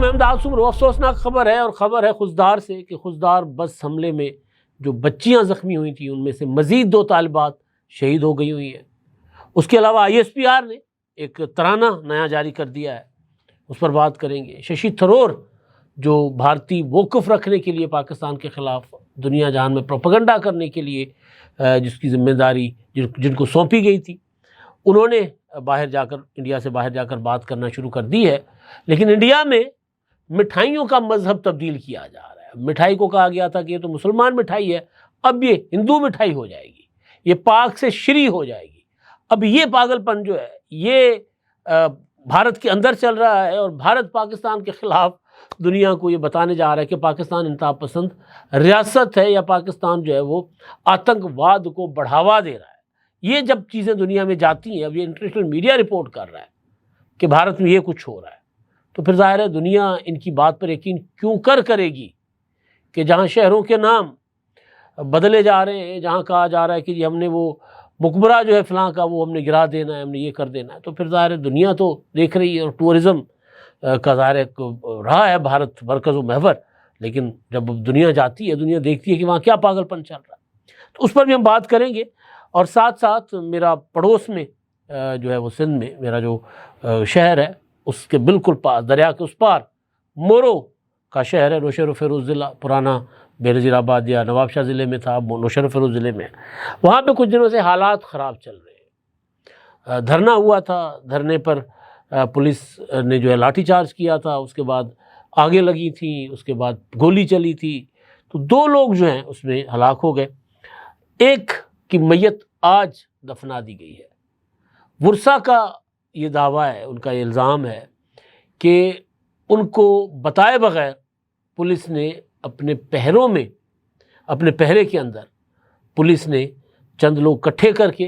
میں امداد سمرو افسوسناک خبر ہے، اور خبر ہے خزدار سے کہ خزدار بس حملے میں جو بچیاں زخمی ہوئی تھیں ان میں سے مزید 2 طالبات شہید ہو گئی ہوئی ہیں۔ اس کے علاوہ ISPR نے ایک ترانہ نیا جاری کر دیا ہے، اس پر بات کریں گے۔ ششی تھرور جو بھارتی موقف رکھنے کے لیے پاکستان کے خلاف دنیا جہان میں پروپیگنڈا کرنے کے لیے جس کی ذمہ داری جن کو سونپی گئی تھی، انہوں نے انڈیا سے باہر جا کر بات کرنا شروع کر دی ہے۔ لیکن انڈیا میں مٹھائیوں کا مذہب تبدیل کیا جا رہا ہے۔ مٹھائی کو کہا گیا تھا کہ یہ تو مسلمان مٹھائی ہے، اب یہ ہندو مٹھائی ہو جائے گی، یہ پاک سے شری ہو جائے گی۔ اب یہ پاگل پن جو ہے یہ بھارت کے اندر چل رہا ہے، اور بھارت پاکستان کے خلاف دنیا کو یہ بتانے جا رہا ہے کہ پاکستان انتہا پسند ریاست ہے، یا پاکستان جو ہے وہ آتنک واد کو بڑھاوا دے رہا ہے۔ یہ جب چیزیں دنیا میں جاتی ہیں، اب یہ انٹرنیشنل میڈیا رپورٹ کر رہا ہے کہ بھارت میں یہ کچھ ہو رہا ہے، تو پھر ظاہر ہے دنیا ان کی بات پر یقین کیوں کرے گی کہ جہاں شہروں کے نام بدلے جا رہے ہیں، جہاں کہا جا رہا ہے کہ ہم نے وہ مقبرہ جو ہے فلاں کا وہ ہم نے گرا دینا ہے، ہم نے یہ کر دینا ہے، تو پھر ظاہر ہے دنیا تو دیکھ رہی ہے، اور ٹورزم کا ظاہر ہے رہا ہے بھارت مرکز و محور۔ لیکن جب دنیا جاتی ہے، دنیا دیکھتی ہے کہ وہاں کیا پاگل پن چل رہا ہے، تو اس پر بھی ہم بات کریں گے۔ اور ساتھ ساتھ میرا پڑوس میں جو ہے وہ سندھ میں میرا جو شہر ہے اس کے بالکل پاس، دریا کے اس پار مورو کا شہر ہے، نوشہر و فیروز ضلع، پرانا بے نظیر آباد یا نواب شاہ ضلع میں تھا، اب نوشہر و فیروز ضلع میں ہے۔ وہاں پہ کچھ دنوں سے حالات خراب چل رہے ہیں۔ دھرنا ہوا تھا، دھرنے پر پولیس نے جو ہے لاٹھی چارج کیا تھا، اس کے بعد آگے لگی تھیں، اس کے بعد گولی چلی تھی، تو 2 لوگ جو ہیں اس میں ہلاک ہو گئے۔ ایک کی میت آج دفنا دی گئی ہے۔ ورثا کا یہ دعویٰ ہے، ان کا یہ الزام ہے کہ ان کو بتائے بغیر پولیس نے اپنے پہروں میں، اپنے پہرے کے اندر پولیس نے چند لوگ اکٹھے کر کے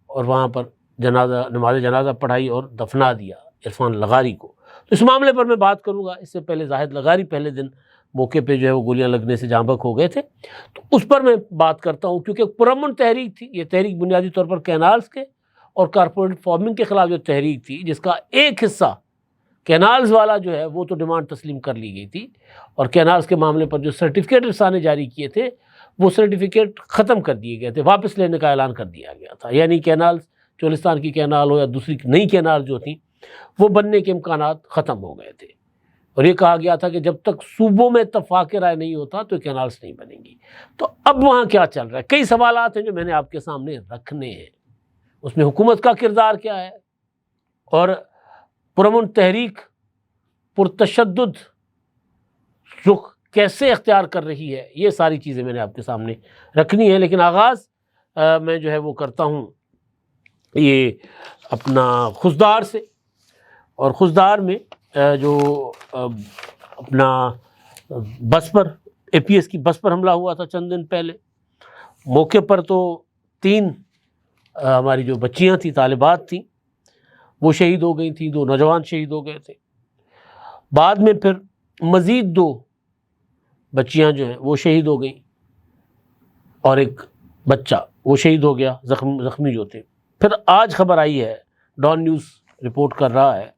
اور وہاں پر نماز جنازہ پڑھائی اور دفنا دیا عرفان لغاری کو۔ تو اس معاملے پر میں بات کروں گا۔ اس سے پہلے زاہد لغاری پہلے دن موقع پہ جو ہے وہ گولیاں لگنے سے جاں بحق ہو گئے تھے، تو اس پر میں بات کرتا ہوں، کیونکہ پرامن تحریک تھی یہ تحریک، بنیادی طور پر کینالز کے اور کارپوریٹ فارمنگ کے خلاف جو تحریک تھی، جس کا ایک حصہ کینالز والا جو ہے وہ تو ڈیمانڈ تسلیم کر لی گئی تھی، اور کینالز کے معاملے پر جو سرٹیفکیٹ رسا نے جاری کیے تھے وہ سرٹیفکیٹ ختم کر دیے گئے تھے، واپس لینے کا اعلان کر دیا گیا تھا۔ یعنی کینالز، چولستان کی کینال ہو یا دوسری نئی کینال جو تھیں، وہ بننے کے امکانات ختم ہو گئے تھے، اور یہ کہا گیا تھا کہ جب تک صوبوں میں اتفاق رائے نہیں ہوتا تو کینالز نہیں بنیں گی۔ تو اب وہاں کیا چل رہا ہے؟ کئی سوالات ہیں جو میں نے آپ کے سامنے رکھنے ہیں۔ اس میں حکومت کا کردار کیا ہے، اور پرامن تحریک پرتشدد رخ کیسے اختیار کر رہی ہے، یہ ساری چیزیں میں نے آپ کے سامنے رکھنی ہے۔ لیکن آغاز میں جو ہے وہ کرتا ہوں یہ اپنا خزدار سے، اور خزدار میں جو اپنا بس پر APS کی بس پر حملہ ہوا تھا چند دن پہلے، موقع پر تو 3 ہماری جو بچیاں تھیں، طالبات تھیں، وہ شہید ہو گئی تھیں، 2 نوجوان شہید ہو گئے تھے۔ بعد میں پھر مزید 2 بچیاں جو ہیں وہ شہید ہو گئیں، اور ایک بچہ وہ شہید ہو گیا، زخمی جو تھے۔ پھر آج خبر آئی ہے، ڈان نیوز رپورٹ کر رہا ہے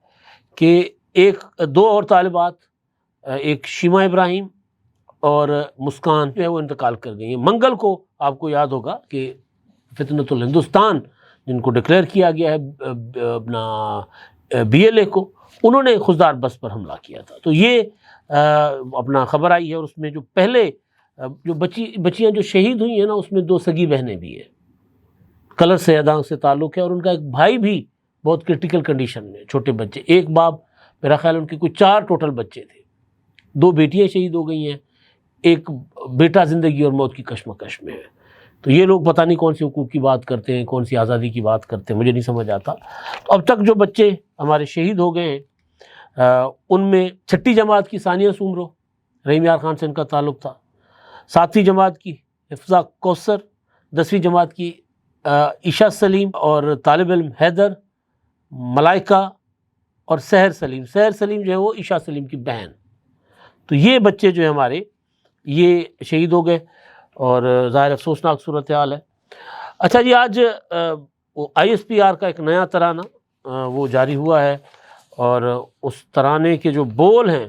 کہ 2 اور طالبات، ایک شیما ابراہیم اور مسکان جو ہے وہ انتقال کر گئی ہیں۔ منگل کو آپ کو یاد ہوگا کہ فتنۃ الہندوستان جن کو ڈکلیئر کیا گیا ہے اپنا BLA کو، انہوں نے خزدار بس پر حملہ کیا تھا۔ تو یہ اپنا خبر آئی ہے، اور اس میں جو پہلے جو بچیاں جو شہید ہوئی ہیں نا، اس میں 2 سگی بہنیں بھی ہیں، کلر سیداں سے تعلق ہے، اور ان کا ایک بھائی بھی بہت کرٹیکل کنڈیشن میں، چھوٹے بچے، ایک باپ، میرا خیال ان کے کوئی 4 ٹوٹل بچے تھے، 2 بیٹیاں شہید ہو گئی ہیں، ایک بیٹا زندگی اور موت کی کشمکش میں ہے۔ تو یہ لوگ پتہ نہیں کون سی حقوق کی بات کرتے ہیں، کون سی آزادی کی بات کرتے ہیں، مجھے نہیں سمجھ آتا۔ تو اب تک جو بچے ہمارے شہید ہو گئے ہیں ان میں 6ٹھی جماعت کی ثانیہ سومرو، رحیم یار خان سے ان کا تعلق تھا، 7ویں جماعت کی حفظہ کوثر، 10ویں جماعت کی عشا سلیم، اور طالب علم حیدر، ملائکہ اور سحر سلیم جو ہے وہ عشا سلیم کی بہن۔ تو یہ بچے جو ہیں ہمارے یہ شہید ہو گئے، اور ظاہر افسوسناک صورتحال ہے۔ اچھا جی، آج ISPR کا ایک نیا ترانہ وہ جاری ہوا ہے، اور اس ترانے کے جو بول ہیں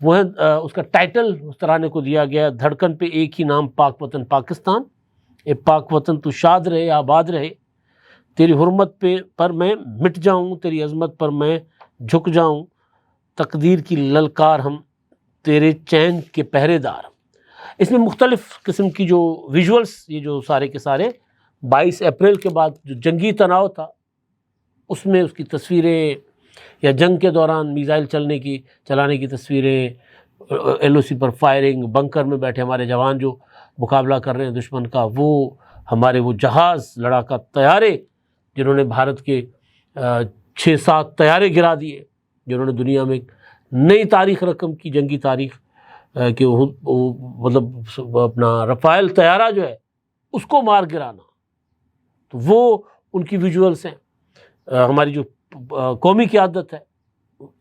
وہ ہے اس کا ٹائٹل اس ترانے کو دیا گیا دھڑکن پہ ایک ہی نام پاک وطن پاکستان، اے پاک وطن تو شاد رہے آباد رہے، تیری حرمت پر میں مٹ جاؤں، تیری عظمت پر میں جھک جاؤں، تقدیر کی للکار ہم تیرے چین کے پہرے دار۔ اس میں مختلف قسم کی جو ویژولز، یہ جو سارے کے سارے 22 اپریل کے بعد جو جنگی تناؤ تھا اس میں اس کی تصویریں، یا جنگ کے دوران میزائل چلانے کی تصویریں، ایل او سی پر فائرنگ، بنکر میں بیٹھے ہمارے جوان جو مقابلہ کر رہے ہیں دشمن کا، وہ ہمارے وہ جہاز لڑاکا طیارے جنہوں نے بھارت کے 6-7 طیارے گرا دیے، جنہوں نے دنیا میں ایک نئی تاریخ رقم کی، جنگی تاریخ، کہ مطلب اپنا رفائل طیارہ جو ہے اس کو مار گرانا، تو وہ ان کی ویژولز ہیں۔ ہماری جو قومی قیادت ہے،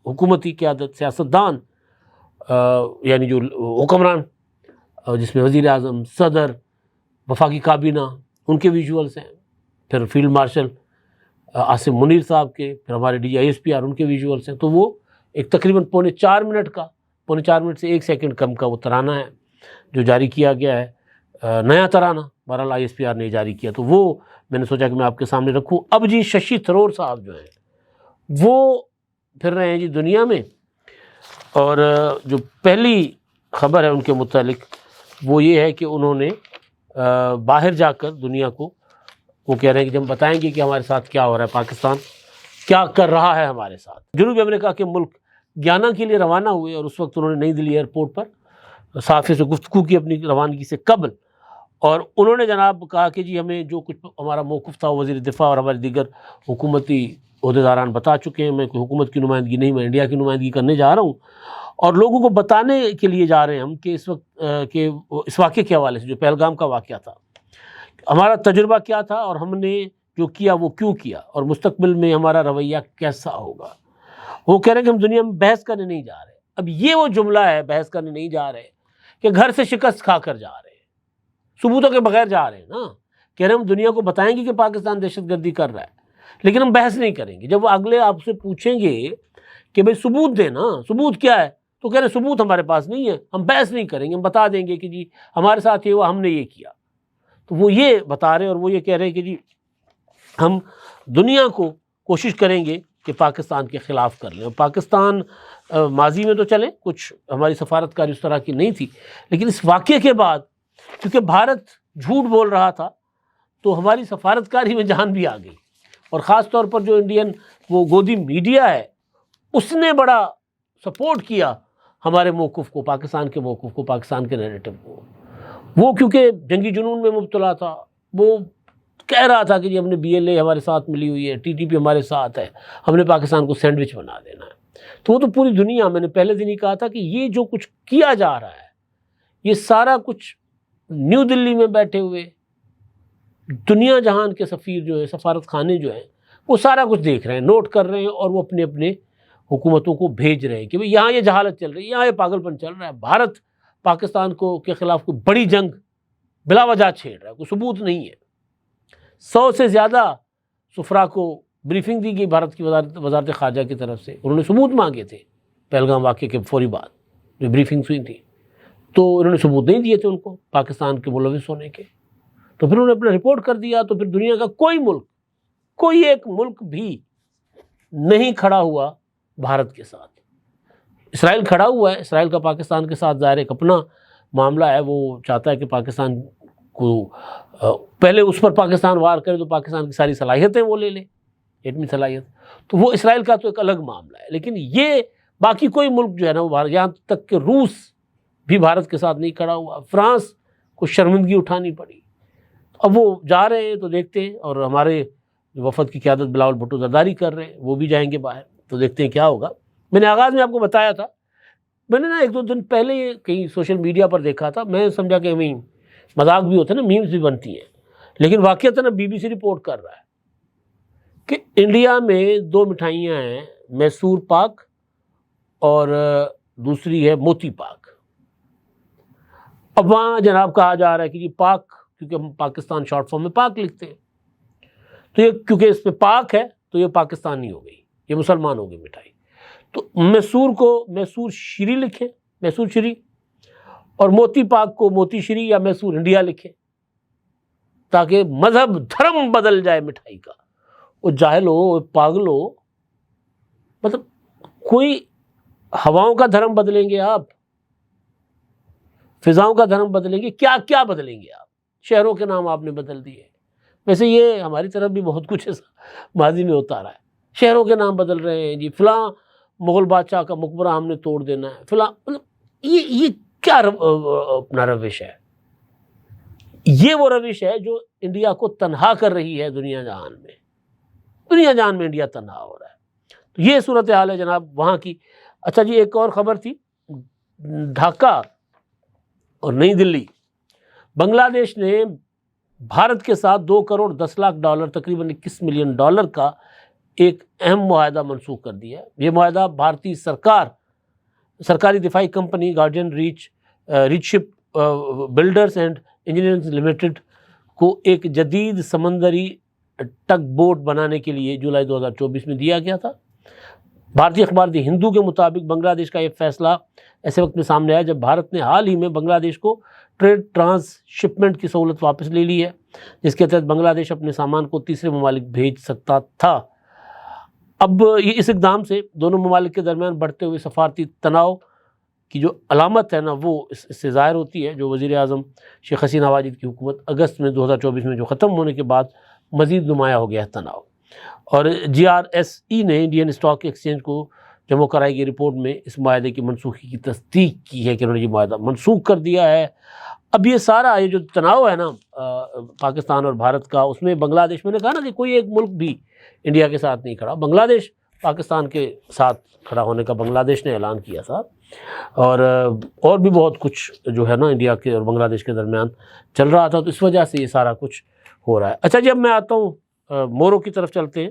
حکومتی قیادت، سیاستدان، یعنی جو حکمران جس میں وزیر اعظم، صدر، وفاقی کابینہ، ان کے ویژولز ہیں، پھر فیلڈ مارشل عاصم منیر صاحب کے، پھر ہمارے D I S P R ان کے ویژولز ہیں۔ تو وہ ایک تقریباً پونے 4 منٹ سے 1 سیکنڈ کم کا وہ ترانہ ہے جو جاری کیا گیا ہے، نیا ترانہ بہرحال آئی ایس پی آر نے جاری کیا، تو وہ میں نے سوچا کہ میں آپ کے سامنے رکھوں۔ اب جی ششی تھرور صاحب جو ہیں وہ پھر رہے ہیں جی دنیا میں، اور جو پہلی خبر ہے ان کے متعلق وہ یہ ہے کہ انہوں نے باہر جا کر دنیا کو وہ کہہ رہے ہیں کہ جب ہم بتائیں گے کہ ہمارے ساتھ کیا ہو رہا ہے، پاکستان کیا کر رہا ہے ہمارے ساتھ۔ جنوبی امریکہ کے ملک گیانا کے لیے روانہ ہوئے، اور اس وقت انہوں نے نئی دلی ایئرپورٹ پر صحافیوں سے گفتگو کی اپنی روانگی سے قبل، اور انہوں نے جناب کہا کہ جی ہمیں جو کچھ ہمارا موقف تھا وزیر دفاع اور ہمارے دیگر حکومتی عہدیداران بتا چکے ہیں، میں کوئی حکومت کی نمائندگی نہیں، میں انڈیا کی نمائندگی کرنے جا رہا ہوں، اور لوگوں کو بتانے کے لیے جا رہے ہیں ہم کہ اس وقت کہ اس واقعے کے حوالے سے جو پہلگام کا واقعہ تھا، ہمارا تجربہ کیا تھا اور ہم نے جو کیا وہ کیوں کیا، اور مستقبل میں ہمارا رویہ کیسا ہوگا۔ وہ کہہ رہے ہیں کہ ہم دنیا میں بحث کرنے نہیں جا رہے۔ اب یہ وہ جملہ ہے، بحث کرنے نہیں جا رہے، کہ گھر سے شکست کھا کر جا رہے ہیں، ثبوتوں کے بغیر جا رہے ہیں نا۔ کہہ رہے ہیں ہم دنیا کو بتائیں گے کہ پاکستان دہشت گردی کر رہا ہے، لیکن ہم بحث نہیں کریں گے۔ جب وہ اگلے آپ سے پوچھیں گے کہ بھئی ثبوت دے نا، ثبوت کیا ہے، تو کہہ رہے ہیں ثبوت ہمارے پاس نہیں ہے، ہم بحث نہیں کریں گے، ہم بتا دیں گے کہ جی ہمارے ساتھ یہ ہوا، ہم نے یہ کیا۔ تو وہ یہ بتا رہے ہیں، اور وہ یہ کہہ رہے ہیں کہ جی ہم دنیا کو کوشش کریں گے کہ پاکستان کے خلاف کر لیں۔ اور پاکستان ماضی میں تو چلیں کچھ ہماری سفارتکاری اس طرح کی نہیں تھی، لیکن اس واقعے کے بعد کیونکہ بھارت جھوٹ بول رہا تھا تو ہماری سفارتکاری میں جان بھی آ گئی، اور خاص طور پر جو انڈین وہ گودی میڈیا ہے اس نے بڑا سپورٹ کیا ہمارے موقف کو، پاکستان کے موقف کو، پاکستان کے نیریٹو کو۔ وہ کیونکہ جنگی جنون میں مبتلا تھا، وہ کہہ رہا تھا کہ جی ہم نے بی ایل اے ہمارے ساتھ ملی ہوئی ہے، ٹی ٹی پی ہمارے ساتھ ہے، ہم نے پاکستان کو سینڈوچ بنا دینا ہے۔ تو وہ تو پوری دنیا، میں نے پہلے دن ہی کہا تھا کہ یہ جو کچھ کیا جا رہا ہے یہ سارا کچھ نیو دلی میں بیٹھے ہوئے دنیا جہان کے سفیر جو ہیں، سفارت خانے جو ہیں، وہ سارا کچھ دیکھ رہے ہیں، نوٹ کر رہے ہیں، اور وہ اپنے اپنے حکومتوں کو بھیج رہے ہیں کہ بھئی یہاں یہ جہالت چل رہی ہے، یہاں یہ پاگل پن چل رہا ہے، بھارت پاکستان کے خلاف کوئی بڑی جنگ بلا وجہ چھیڑ رہا ہے، کوئی ثبوت نہیں ہے۔ 100 سے زیادہ سفراء کو بریفنگ دی گئی بھارت کی وزارت خارجہ کی طرف سے، انہوں نے ثبوت مانگے تھے پہلگام واقعے کے فوری بعد جو بریفنگز ہوئی تھی، تو انہوں نے ثبوت نہیں دیے تھے ان کو پاکستان کے ملوث ہونے کے، تو پھر انہوں نے اپنا رپورٹ کر دیا، تو پھر دنیا کا کوئی ایک ملک بھی نہیں کھڑا ہوا بھارت کے ساتھ۔ اسرائیل کھڑا ہوا ہے، اسرائیل کا پاکستان کے ساتھ ظاہر ایک اپنا معاملہ ہے، وہ چاہتا ہے کہ پاکستان کو پہلے اس پر پاکستان وار کرے تو پاکستان کی ساری صلاحیتیں وہ لے لے، ایٹمی صلاحیت، تو وہ اسرائیل کا تو ایک الگ معاملہ ہے۔ لیکن یہ باقی کوئی ملک جو ہے نا وہ بھارت، یہاں تک کہ روس بھی بھارت کے ساتھ نہیں کھڑا ہوا، فرانس کو شرمندگی اٹھانی پڑی۔ اب وہ جا رہے ہیں تو دیکھتے ہیں، اور ہمارے وفد کی قیادت بلاول بھٹو زرداری کر رہے ہیں، وہ بھی جائیں گے باہر، تو دیکھتے ہیں کیا ہوگا۔ میں نے آغاز میں آپ کو بتایا تھا، میں نے نا 1-2 دن پہلے کہیں سوشل میڈیا پر دیکھا تھا، میں سمجھا کہ مذاق بھی ہوتا ہے نا، میمز بھی بنتی ہیں، لیکن واقعتاً اب BBC رپورٹ کر رہا ہے کہ انڈیا میں 2 مٹھائیاں ہیں، میسور پاک اور دوسری ہے موتی پاک۔ اب وہاں جناب کہا جا رہا ہے کہ جی پاک، کیونکہ ہم پاکستان شارٹ فارم میں پاک لکھتے ہیں، تو یہ کیونکہ اس پہ پاک ہے تو یہ پاکستانی ہو گئی، یہ مسلمان ہو گئی مٹھائی، تو میسور کو میسور شیریں لکھیں میسور شری، اور موتی پاک کو موتی شری یا میسور انڈیا لکھیں، تاکہ مذہب دھرم بدل جائے مٹھائی کا۔ وہ جاہل ہو، وہ پاگل ہو، مطلب کوئی ہواؤں کا دھرم بدلیں گے آپ، فضاؤں کا دھرم بدلیں گے، کیا کیا بدلیں گے آپ؟ شہروں کے نام آپ نے بدل دیے۔ ویسے یہ ہماری طرف بھی بہت کچھ ایسا ماضی میں ہوتا رہا ہے، شہروں کے نام بدل رہے ہیں جی، فلاں مغل بادشاہ کا مقبرہ ہم نے توڑ دینا ہے، فلاں، مطلب یہ کیا اپنا روش ہے؟ یہ وہ روش ہے جو انڈیا کو تنہا کر رہی ہے دنیا جہان میں، دنیا جہان میں انڈیا تنہا ہو رہا ہے۔ تو یہ صورتحال ہے جناب وہاں کی۔ اچھا جی، ایک اور خبر تھی، ڈھاکہ اور نئی دلی، بنگلہ دیش نے بھارت کے ساتھ $2.10 کروڑ تقریباً $21 ملین کا ایک اہم معاہدہ منسوخ کر دیا ہے۔ یہ معاہدہ بھارتی سرکاری دفاعی company guardian reach ship builders and engineering limited کو ایک جدید سمندری ٹگ بوٹ بنانے کے لیے جولائی 2024 میں دیا گیا تھا۔ بھارتی اخبار دی ہندو کے مطابق بنگلہ دیش کا یہ فیصلہ ایسے وقت میں سامنے آیا جب بھارت نے حال ہی میں بنگلہ دیش کو ٹریڈ ٹرانس شپمنٹ کی سہولت واپس لے لی ہے، جس کے تحت بنگلہ دیش اپنے سامان کو تیسرے ممالک بھیج سکتا تھا۔ اب اس اقدام سے دونوں ممالک کے درمیان بڑھتے ہوئے سفارتی تناؤ کی جو علامت ہے نا وہ اس سے ظاہر ہوتی ہے، جو وزیر اعظم شیخ حسینہ واجد کی حکومت اگست میں 2024 میں جو ختم ہونے کے بعد مزید نمایاں ہو گیا ہے تناؤ۔ اور GRSE نے انڈین اسٹاک ایکسچینج کو جمع کرائی گئی رپورٹ میں اس معاہدے کی منسوخی کی تصدیق کی ہے کہ انہوں نے یہ معاہدہ منسوخ کر دیا ہے۔ اب یہ سارا یہ جو تناؤ ہے نا پاکستان اور بھارت کا، اس میں بنگلہ دیش، میں نے کہا نا کہ کوئی ایک ملک بھی انڈیا کے ساتھ نہیں کھڑا، بنگلہ دیش پاکستان کے ساتھ کھڑا ہونے کا بنگلہ دیش نے اعلان کیا تھا، اور بھی بہت کچھ جو ہے نا انڈیا کے اور بنگلہ دیش کے درمیان چل رہا تھا، تو اس وجہ سے یہ سارا کچھ ہو رہا ہے۔ اچھا جی، اب میں آتا ہوں مورو کی طرف چلتے ہیں۔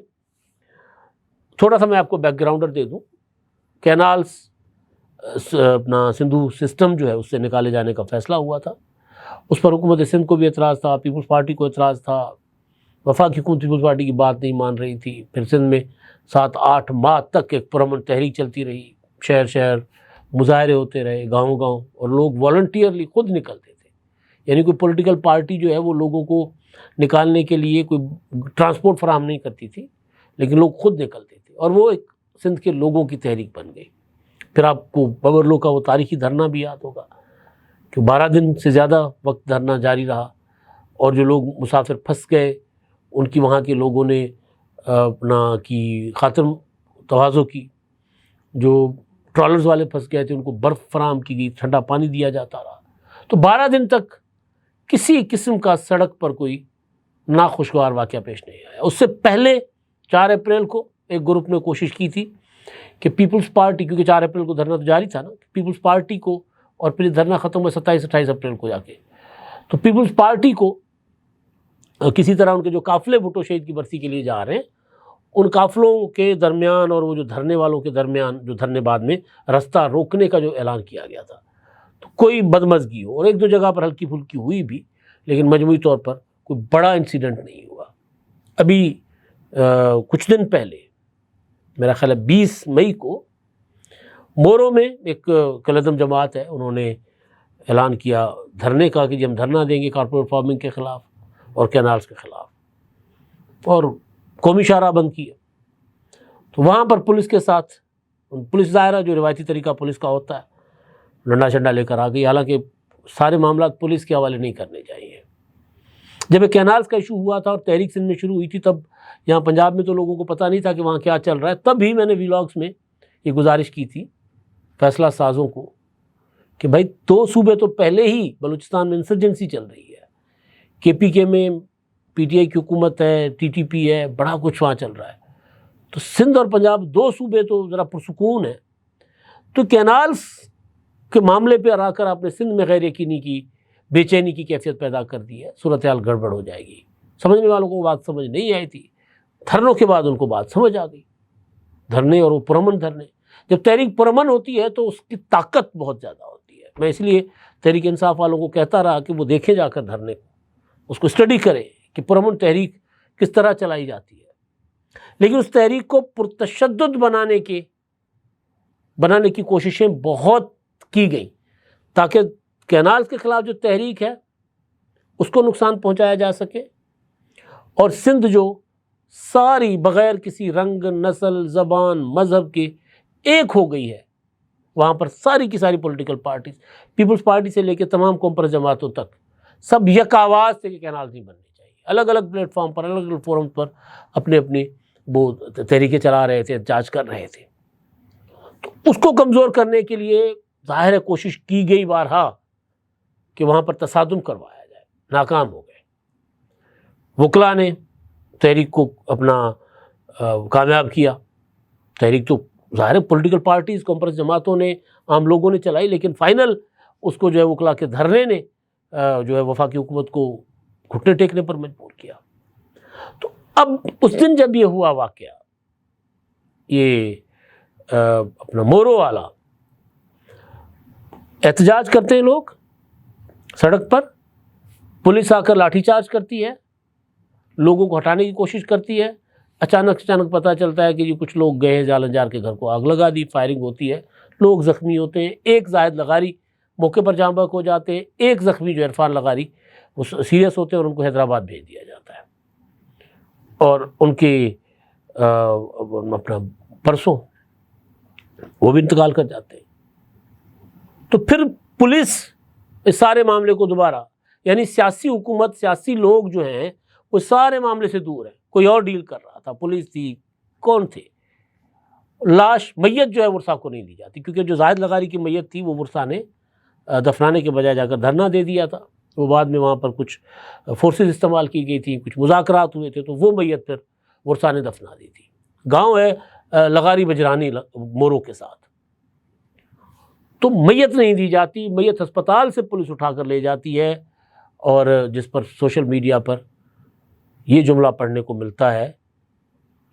تھوڑا سا میں آپ کو بیک گراؤنڈر دے دوں۔ کینالز اپنا سندھو سسٹم جو ہے اس سے نکالے جانے کا فیصلہ ہوا تھا، اس پر حکومت سندھ کو بھی اعتراض تھا، پیپلز پارٹی کو اعتراض تھا، وفاقی حکومت پیپلز پارٹی کی بات نہیں مان رہی تھی۔ پھر سندھ میں 7-8 ماہ تک ایک پرامن تحریک چلتی رہی، شہر شہر مظاہرے ہوتے رہے، گاؤں گاؤں، اور لوگ والنٹیئرلی خود نکلتے تھے، یعنی کوئی پولیٹیکل پارٹی جو ہے وہ لوگوں کو نکالنے کے لیے کوئی ٹرانسپورٹ فراہم نہیں کرتی تھی، لیکن لوگ خود نکلتے تھے، اور وہ ایک سندھ کے لوگوں کی تحریک بن گئی۔ پھر آپ کو ببرلو کا وہ تاریخی دھرنا بھی یاد ہوگا کہ 12 دن سے زیادہ وقت دھرنا جاری رہا، اور جو لوگ مسافر پھنس گئے ان کی وہاں کے لوگوں نے اپنا کی خاطر تواضع کی، جو ٹرالرز والے پھنس گئے تھے ان کو برف فراہم کی گئی، ٹھنڈا پانی دیا جاتا رہا۔ تو 12 دن تک کسی قسم کا سڑک پر کوئی ناخوشگوار واقعہ پیش نہیں آیا۔ اس سے پہلے 4 اپریل کو ایک گروپ نے کوشش کی تھی کہ پیپلز پارٹی، کیونکہ 4 اپریل کو دھرنا تو جاری تھا نا، پیپلز پارٹی کو، اور پھر دھرنا ختم ہوا 27-28 اپریل کو جا کے، تو پیپلز پارٹی کو کسی طرح ان کے جو قافلے بھٹو شہید کی برسی کے لیے جا رہے ہیں ان قافلوں کے درمیان اور وہ جو دھرنے والوں کے درمیان جو دھرنے بعد میں راستہ روکنے کا جو اعلان کیا گیا تھا، تو کوئی بدمزگی ہو، اور 1-2 جگہ پر ہلکی پھلکی ہوئی بھی، لیکن مجموعی طور پر کوئی بڑا انسیڈنٹ نہیں ہوا۔ ابھی کچھ دن پہلے میرا خیال ہے 20 مئی کو مورو میں ایک کلعدم جماعت ہے، انہوں نے اعلان کیا دھرنے کا کہ جی ہم دھرنا دیں گے کارپوریٹ فارمنگ کے خلاف اور کینالز کے خلاف، اور قومی شاہراہ بند کیا۔ تو وہاں پر پولیس کے ساتھ، پولیس ظاہرہ جو روایتی طریقہ پولیس کا ہوتا ہے، ڈنڈا شنڈا لے کر آ گئی، حالانکہ سارے معاملات پولیس کے حوالے نہیں کرنے چاہیے۔ جب یہ کینالز کا ایشو ہوا تھا اور تحریک سندھ میں شروع ہوئی تھی، تب یہاں پنجاب میں تو لوگوں کو پتہ نہیں تھا کہ وہاں کیا چل رہا ہے، تب ہی میں نے ویلاگس میں یہ گزارش کی تھی فیصلہ سازوں کو کہ بھائی 2 صوبے تو پہلے ہی بلوچستان میں انسرجنسی چل رہی ہے، KPK میں PTI کی حکومت ہے، TTP ہے، بڑا کچھ وہاں چل رہا ہے، تو سندھ اور پنجاب 2 صوبے تو ذرا پرسکون ہیں، تو کینالز کے معاملے پہ آ کر آپ نے سندھ میں غیر یقینی کی بے چینی کی کیفیت پیدا کر دی ہے، صورتحال گڑبڑ ہو جائے گی۔ سمجھنے والوں کو بات سمجھ نہیں آئی تھی، دھرنوں کے بعد ان کو بات سمجھ آ گئی، دھرنے اور وہ پرامن دھرنے۔ جب تحریک پرامن ہوتی ہے تو اس کی طاقت بہت زیادہ ہوتی ہے۔ میں اس لیے تحریک انصاف والوں کو کہتا رہا کہ وہ دیکھیں جا کر دھرنے کو، اس کو اسٹڈی کریں کہ پرامن تحریک کس طرح چلائی جاتی ہے، لیکن اس تحریک کو پرتشدد بنانے کی کوششیں بہت کی گئیں تاکہ کینالز کے خلاف جو تحریک ہے اس کو نقصان پہنچایا جا سکے، اور سندھ جو ساری بغیر کسی رنگ، نسل، زبان، مذہب کے ایک ہو گئی ہے، وہاں پر ساری کی ساری پولیٹیکل پارٹیز، پیپلز پارٹی سے لے کے تمام قوم جماعتوں تک، سب یک آواز تھے کہ کینالز نہیں بننے چاہیے، الگ الگ پلیٹ فارم پر، الگ الگ فورم پر اپنے اپنے وہ تحریکیں چلا رہے تھے، احتجاج کر رہے تھے۔ تو اس کو کمزور کرنے کے لیے ظاہر ہے کوشش کی گئی بارہا کہ وہاں پر تصادم کروایا جائے، ناکام ہو گئے۔ وکلاء نے تحریک کو اپنا کامیاب کیا، تحریک تو ظاہر ہے پولیٹیکل پارٹیز، کانفرنس جماعتوں نے، عام لوگوں نے چلائی، لیکن فائنل اس کو جو ہے وکلاء کے دھرنے نے جو ہے وفاقی حکومت کو گھٹنے ٹیکنے پر مجبور کیا۔ تو اب اس دن جب یہ ہوا واقعہ، یہ اپنا مورو والا، احتجاج کرتے ہیں لوگ سڑک پر، پولیس آ کر لاٹھی چارج کرتی ہے، لوگوں کو ہٹانے کی کوشش کرتی ہے، اچانک پتہ چلتا ہے کہ یہ کچھ لوگ گئے ہیں جالن جار کے گھر کو آگ لگا دی، فائرنگ ہوتی ہے، لوگ زخمی ہوتے ہیں، ایک زاہد لغاری موقع پر جاں بحق ہو جاتے ہیں، ایک زخمی جو عرفان لغاری وہ سیریس ہوتے ہیں اور ان کو حیدرآباد بھیج دیا جاتا ہے، اور ان کے اپنا پرسوں وہ بھی انتقال کر جاتے ہیں۔ تو پھر پولیس اس سارے معاملے کو دوبارہ، یعنی سیاسی حکومت، سیاسی لوگ جو ہیں وہ سارے معاملے سے دور ہیں، کوئی اور ڈیل کر رہا تھا، پولیس تھی، کون تھے؟ لاش، میت جو ہے ورثہ کو نہیں دی جاتی، کیونکہ جو زاہد لغاری کی میت تھی وہ ورثہ نے دفنانے کے بجائے جا کر دھرنا دے دیا تھا، وہ بعد میں وہاں پر کچھ فورسز استعمال کی گئی تھیں، کچھ مذاکرات ہوئے تھے، تو وہ میت پھر ورثہ نے دفنا دی تھی۔ گاؤں ہے لغاری بجرانی مورو کے ساتھ، تو میت نہیں دی جاتی، میت ہسپتال سے پولیس اٹھا کر لے جاتی ہے، اور جس پر سوشل میڈیا پر یہ جملہ پڑھنے کو ملتا ہے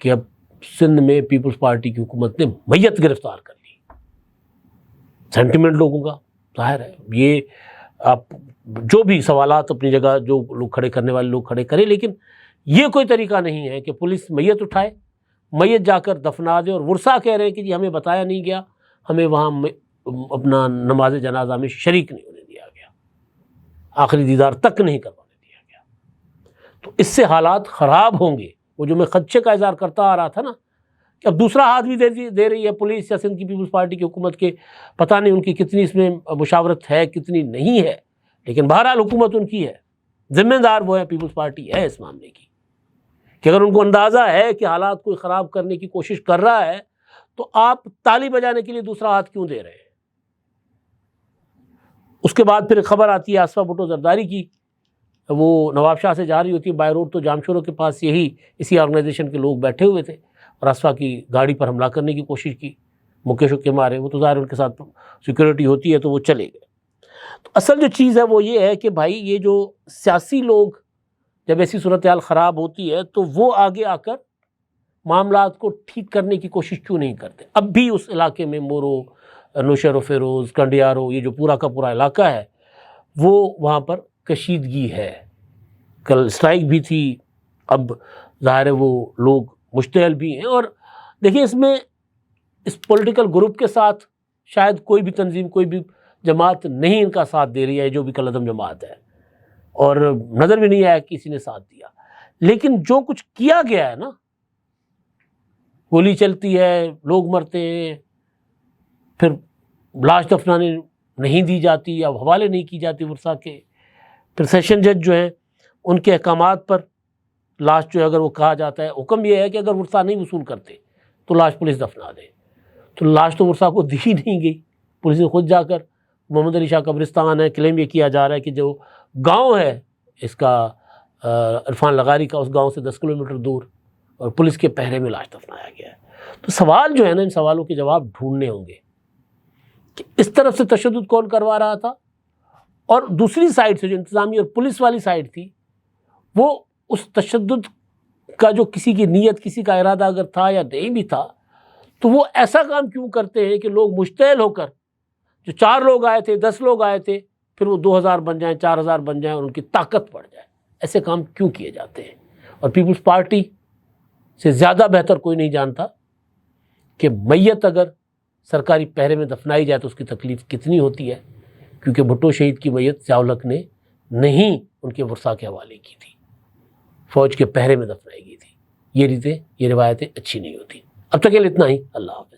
کہ اب سندھ میں پیپلز پارٹی کی حکومت نے میت گرفتار کر لی۔ سینٹیمنٹ لوگوں کا ظاہر ہے، یہ آپ جو بھی سوالات اپنی جگہ جو لوگ کھڑے کرنے والے لوگ کھڑے کریں، لیکن یہ کوئی طریقہ نہیں ہے کہ پولیس میت اٹھائے، میت جا کر دفنا دے، اور ورثہ کہہ رہے ہیں کہ جی ہمیں بتایا نہیں گیا، ہمیں وہاں اپنا نماز جنازہ میں شریک نہیں ہونے دیا گیا، آخری دیدار تک نہیں کروانے دیا گیا۔ تو اس سے حالات خراب ہوں گے۔ وہ جو میں خدشے کا اظہار کرتا آ رہا تھا نا کہ اب دوسرا ہاتھ بھی دے رہی ہے پولیس یا سندھ کی پیپلز پارٹی کی حکومت کے، پتہ نہیں ان کی کتنی اس میں مشاورت ہے، کتنی نہیں ہے، لیکن بہرحال حکومت ان کی ہے، ذمہ دار وہ ہے، پیپلز پارٹی ہے اس معاملے کی، کہ اگر ان کو اندازہ ہے کہ حالات کو خراب کرنے کی کوشش کر رہا ہے تو آپ تالی بجانے کے لیے دوسرا ہاتھ کیوں دے رہے ہیں؟ اس کے بعد پھر خبر آتی ہے آصفہ بھٹو زرداری کی، وہ نواب شاہ سے جا رہی ہوتی ہے بائی روڈ، تو جامشورو کے پاس اسی آرگنائزیشن کے لوگ بیٹھے ہوئے تھے اور آصفہ کی گاڑی پر حملہ کرنے کی کوشش کی، مکے شکے مارے، وہ تو ظاہر ان کے ساتھ سیکورٹی ہوتی ہے تو وہ چلے گئے۔ تو اصل جو چیز ہے وہ یہ ہے کہ بھائی یہ جو سیاسی لوگ جب ایسی صورتحال خراب ہوتی ہے تو وہ آگے آ کر معاملات کو ٹھیک کرنے کی کوشش کیوں نہیں کرتے؟ اب بھی اس علاقے میں مورو، نوشہر و فیروز، کنڈیارو، یہ جو پورا کا پورا علاقہ ہے وہ وہاں پر کشیدگی ہے۔ کل اسٹرائک بھی تھی، اب ظاہر ہے وہ لوگ مشتعل بھی ہیں، اور دیکھیں اس میں اس پولیٹیکل گروپ کے ساتھ شاید کوئی بھی تنظیم، کوئی بھی جماعت نہیں ان کا ساتھ دے رہی ہے، جو بھی کالعدم جماعت ہے، اور نظر بھی نہیں آیا کہ کسی نے ساتھ دیا، لیکن جو کچھ کیا گیا ہے نا، گولی چلتی ہے، لوگ مرتے ہیں، پھر لاش دفنانے نہیں دی جاتی یا حوالے نہیں کی جاتی ورثہ کے، پھر سیشن جج جو ہیں ان کے احکامات پر لاش جو ہے اگر وہ کہا جاتا ہے، حکم یہ ہے کہ اگر ورثہ نہیں وصول کرتے تو لاش پولیس دفنا دے، تو لاش تو ورثہ کو دی ہی نہیں گئی، پولیس نے خود جا کر، محمد علی شاہ قبرستان ہے، کلیم یہ کیا جا رہا ہے کہ جو گاؤں ہے اس کا عرفان لغاری کا، اس گاؤں سے 10 کلومیٹر دور، اور پولیس کے پہرے میں لاش دفنایا گیا ہے۔ تو سوال جو ہے نا، ان سوالوں کے جواب ڈھونڈنے ہوں گے کہ اس طرف سے تشدد کون کروا رہا تھا، اور دوسری سائڈ سے جو انتظامی اور پولیس والی سائڈ تھی، وہ اس تشدد کا جو کسی کی نیت، کسی کا ارادہ اگر تھا یا نہیں بھی تھا، تو وہ ایسا کام کیوں کرتے ہیں کہ لوگ مشتعل ہو کر، جو 4 لوگ آئے تھے، 10 لوگ آئے تھے، پھر وہ 2000 بن جائیں، 4000 بن جائیں، اور ان کی طاقت بڑھ جائے۔ ایسے کام کیوں کیے جاتے ہیں؟ اور پیپلز پارٹی سے زیادہ بہتر کوئی نہیں جانتا کہ میت اگر سرکاری پہرے میں دفنائی جائے تو اس کی تکلیف کتنی ہوتی ہے، کیونکہ بھٹو شہید کی میت ضیاء الحق نے نہیں ان کے ورثاء کے حوالے کی تھی، فوج کے پہرے میں دفنائی گئی تھی۔ یہ روایتیں اچھی نہیں ہوتی۔ اب تک کے لیے اتنا ہی، اللہ حافظ۔